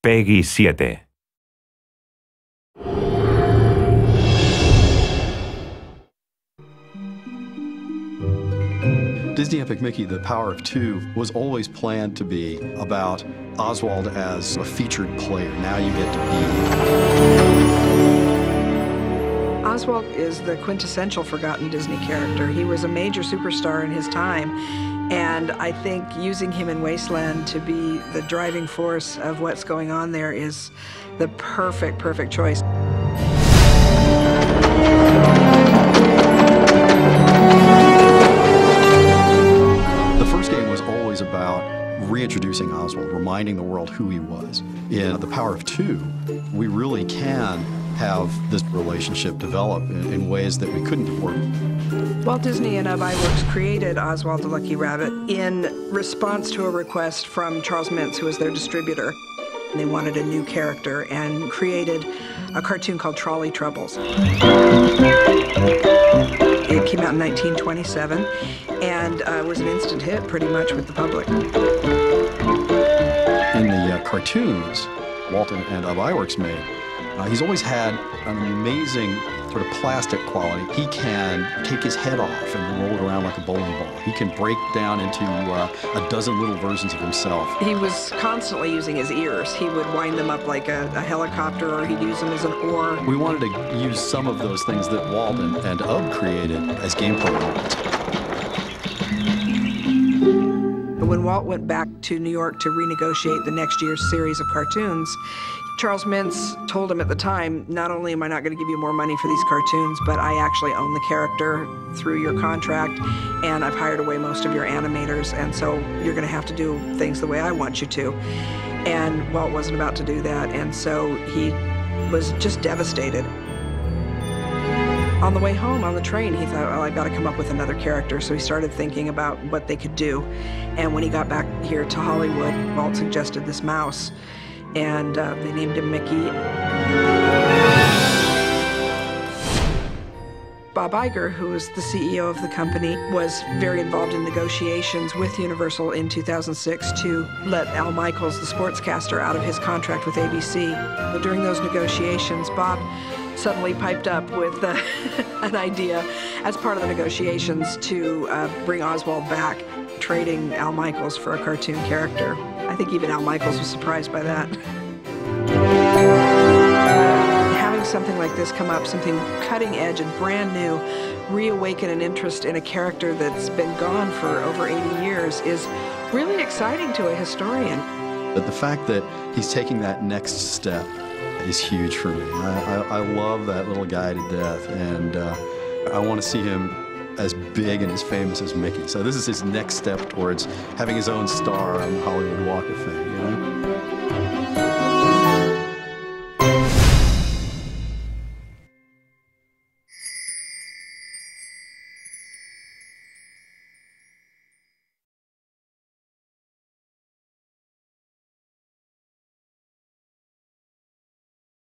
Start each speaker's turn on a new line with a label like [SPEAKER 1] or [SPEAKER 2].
[SPEAKER 1] Peggy 7.
[SPEAKER 2] Disney Epic Mickey, The Power of Two, was always planned to be about Oswald as a featured player. Now you get to be.
[SPEAKER 3] Oswald is the quintessential forgotten Disney character. He was a major superstar in his time, and I think using him in Wasteland to be the driving force of what's going on there is the perfect choice. About reintroducing Oswald, reminding the world who he was. In The Power of Two, we really can have this relationship develop in ways that we couldn't before. Walt Disney and AVerMedia created Oswald the Lucky Rabbit in response to a request from Charles Mintz, who was their distributor. They wanted a new character and created a cartoon called Trolley Troubles. It came out in 1927 and was an instant hit pretty much with the public. In the cartoons Walt and AVerMedia made, he's always had an amazing sort of plastic quality. He can take his head off and roll it around like a bowling ball. He can break down into a dozen little versions of himself. He was constantly using his ears. He would wind them up like a helicopter, or he'd use them as an oar. We wanted to use some of those things that Walt and Ub created as gameplay elements. When Walt went back to New York to renegotiate the next year's series of cartoons, Charles Mintz told him at the time, not only am I not going to give you more money for these cartoons, but I actually own the character through your contract, and I've hired away most of your animators, and so you're going to have to do things the way I want you to. And Walt wasn't about to do that, and so he was just devastated. On the way home on the train, he thought, well, I've got to come up with another character, so he started thinking about what they could do. And when he got back here to Hollywood, Walt suggested this mouse, and they named him Mickey. Bob Iger, who was the CEO of the company, was very involved in negotiations with Universal in 2006 to let Al Michaels, the sportscaster, out of his contract with ABC. But during those negotiations, Bob suddenly piped up with an idea as part of the negotiations to bring Oswald back, trading Al Michaels for a cartoon character. I think even Al Michaels was surprised by that. Having something like this come up, something cutting edge and brand new, reawaken an interest in a character that's been gone for over 80 years is really exciting to a historian. But the fact that he's taking that next step is huge for me. I love that little guy to death, and I want to see him as big and as famous as Mickey. So this is his next step towards having his own star on the Hollywood Walk of Fame, you know?